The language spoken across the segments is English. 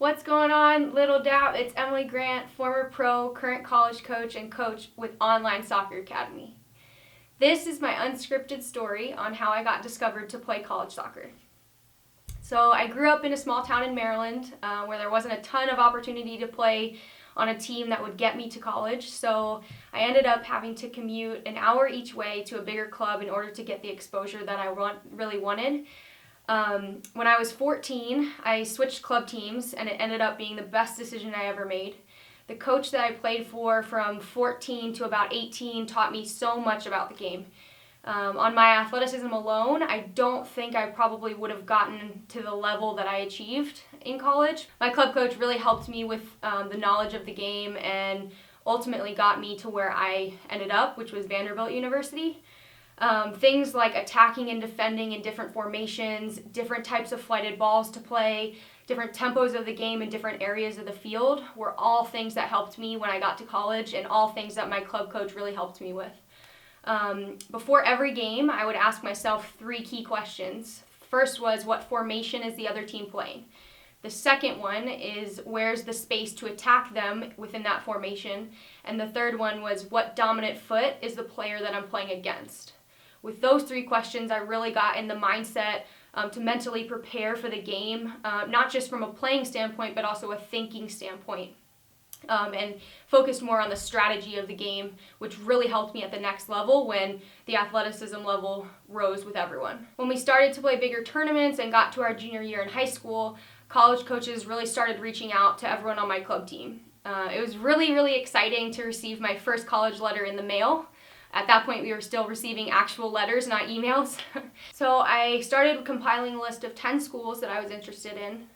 What's going on, Little Doubt? It's Emily Grant, former pro, current college coach, and coach with Online Soccer Academy. This is my unscripted story on how I got discovered to play college soccer. So I grew up in a small town in Maryland where there wasn't a ton of opportunity to play on a team that would get me to college. So I ended up having to commute an hour each way to a bigger club in order to get the exposure that I really wanted. When I was 14, I switched club teams, and it ended up being the best decision I ever made. The coach that I played for from 14 to about 18 taught me so much about the game. On my athleticism alone, I don't think I probably would have gotten to the level that I achieved in college. My club coach really helped me with the knowledge of the game and ultimately got me to where I ended up, which was Vanderbilt University. Things like attacking and defending in different formations, different types of flighted balls to play, different tempos of the game in different areas of the field were all things that helped me when I got to college, and all things that my club coach really helped me with. Before every game, I would ask myself 3 key questions. First was, what formation is the other team playing? The second one is, where's the space to attack them within that formation? And the third one was, what dominant foot is the player that I'm playing against? With those 3 questions, I really got in the mindset to mentally prepare for the game, not just from a playing standpoint, but also a thinking standpoint, and focused more on the strategy of the game, which really helped me at the next level when the athleticism level rose with everyone. When we started to play bigger tournaments and got to our junior year in high school, college coaches really started reaching out to everyone on my club team. It was really, really exciting to receive my first college letter in the mail. At that point, we were still receiving actual letters, not emails. So I started compiling a list of 10 schools that I was interested in.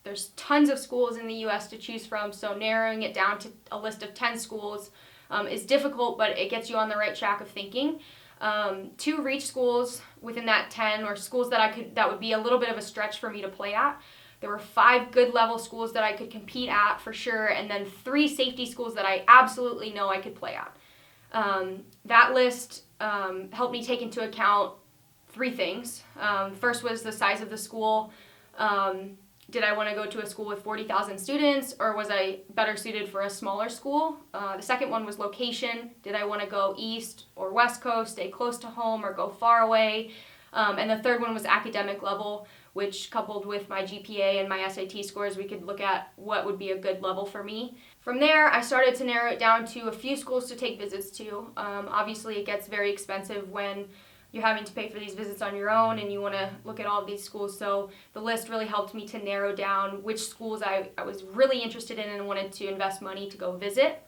There's tons of schools in the U.S. to choose from, so narrowing it down to a list of 10 schools is difficult, but it gets you on the right track of thinking. 2 reach schools within that 10, or schools that would be a little bit of a stretch for me to play at. There were 5 good level schools that I could compete at for sure, and then 3 safety schools that I absolutely know I could play at. That list helped me take into account 3 things. First was the size of the school. Did I want to go to a school with 40,000 students, or was I better suited for a smaller school? The second one was location. Did I want to go east or west coast, stay close to home, or go far away? And the third one was academic level, which coupled with my GPA and my SAT scores, we could look at what would be a good level for me. From there, I started to narrow it down to a few schools to take visits to. Obviously, it gets very expensive when you're having to pay for these visits on your own and you want to look at all of these schools. So the list really helped me to narrow down which schools I was really interested in and wanted to invest money to go visit.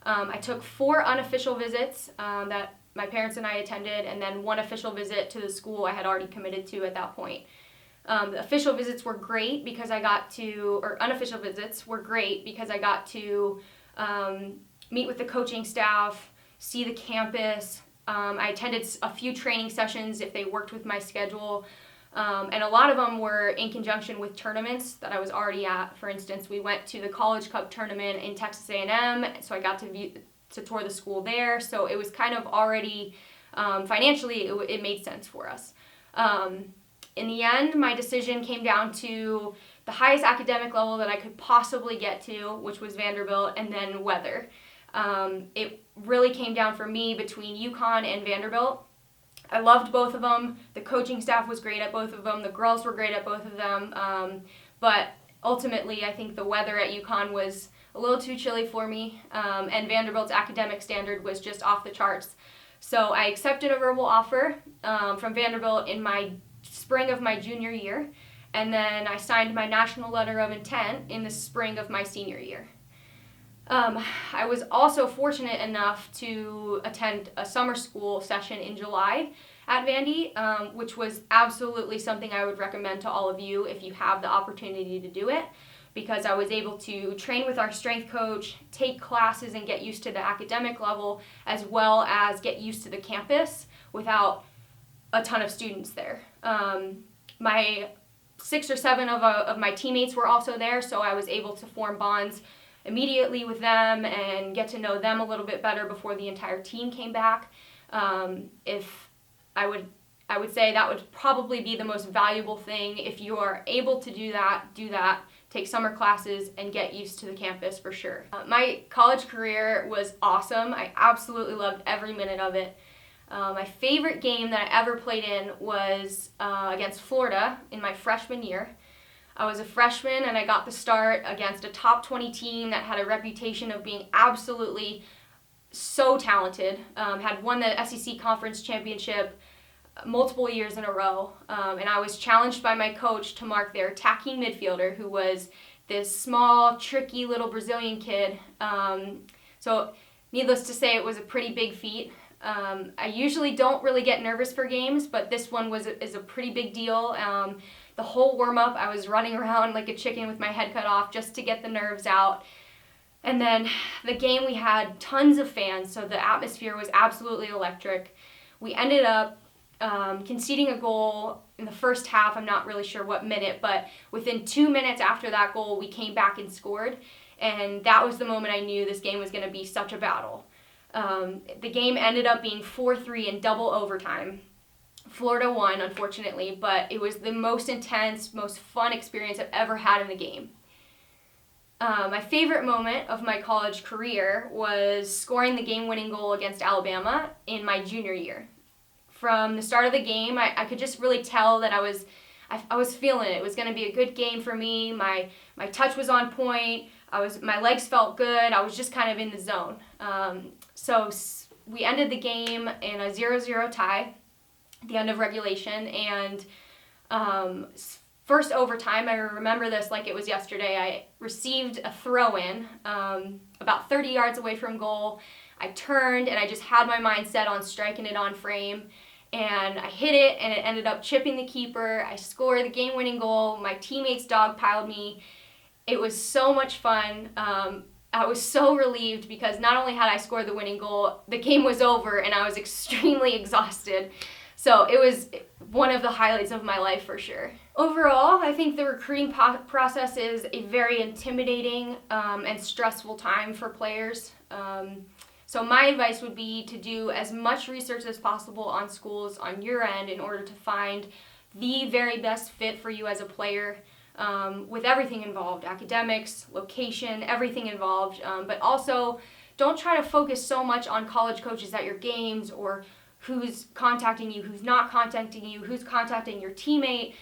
I took 4 unofficial visits that my parents and I attended, and then 1 official visit to the school I had already committed to at that point. The official visits were great because unofficial visits were great because I got to meet with the coaching staff, see the campus. I attended a few training sessions if they worked with my schedule, and a lot of them were in conjunction with tournaments that I was already at. For instance, we went to the College Cup tournament in Texas A&M, so I got to tour the school there, so it was kind of already, financially, it made sense for us. In the end, my decision came down to the highest academic level that I could possibly get to, which was Vanderbilt, and then weather. It really came down for me between UConn and Vanderbilt. I loved both of them. The coaching staff was great at both of them. The girls were great at both of them. But ultimately, I think the weather at UConn was a little too chilly for me, and Vanderbilt's academic standard was just off the charts. So I accepted a verbal offer from Vanderbilt in my spring of my junior year, and then I signed my national letter of intent in the spring of my senior year. I was also fortunate enough to attend a summer school session in July at Vandy, which was absolutely something I would recommend to all of you if you have the opportunity to do it, because I was able to train with our strength coach, take classes and get used to the academic level, as well as get used to the campus without a ton of students there. My 6 or 7 of my teammates were also there, so I was able to form bonds immediately with them and get to know them a little bit better before the entire team came back. If I would say that would probably be the most valuable thing. If you are able to do that, take summer classes, and get used to the campus for sure. My college career was awesome. I absolutely loved every minute of it. My favorite game that I ever played in was against Florida in my freshman year. I was a freshman and I got the start against a top 20 team that had a reputation of being absolutely so talented, had won the SEC Conference Championship multiple years in a row, and I was challenged by my coach to mark their attacking midfielder, who was this small, tricky little Brazilian kid. So needless to say, it was a pretty big feat. I usually don't really get nervous for games, but this one is a pretty big deal. The whole warm-up, I was running around like a chicken with my head cut off just to get the nerves out. And then the game, we had tons of fans, so the atmosphere was absolutely electric. We ended up conceding a goal in the first half. I'm not really sure what minute, but within 2 minutes after that goal, we came back and scored. And that was the moment I knew this game was going to be such a battle. The game ended up being 4-3 in double overtime. Florida won, unfortunately, but it was the most intense, most fun experience I've ever had in a game. My favorite moment of my college career was scoring the game-winning goal against Alabama in my junior year. From the start of the game, I could just really tell that I was feeling it. It was going to be a good game for me. My touch was on point. My legs felt good. I was just kind of in the zone. So we ended the game in a 0-0 tie at the end of regulation, and first overtime, I remember this like it was yesterday, I received a throw-in about 30 yards away from goal. I turned and I just had my mind set on striking it on frame, and I hit it and it ended up chipping the keeper. I scored the game-winning goal. My teammates dogpiled me. It was so much fun. I was so relieved because not only had I scored the winning goal, the game was over and I was extremely exhausted. So it was one of the highlights of my life for sure. Overall, I think the recruiting process is a very intimidating and stressful time for players. So my advice would be to do as much research as possible on schools on your end in order to find the very best fit for you as a player, with everything involved, academics, location, everything involved. But also, don't try to focus so much on college coaches at your games or who's contacting you, who's not contacting you, who's contacting your teammate.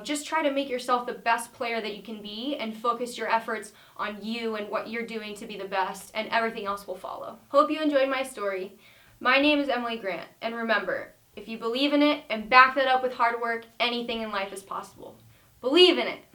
Just try to make yourself the best player that you can be and focus your efforts on you and what you're doing to be the best, and everything else will follow. Hope you enjoyed my story. My name is Emily Grant, and remember, if you believe in it and back that up with hard work, anything in life is possible. Believe in it!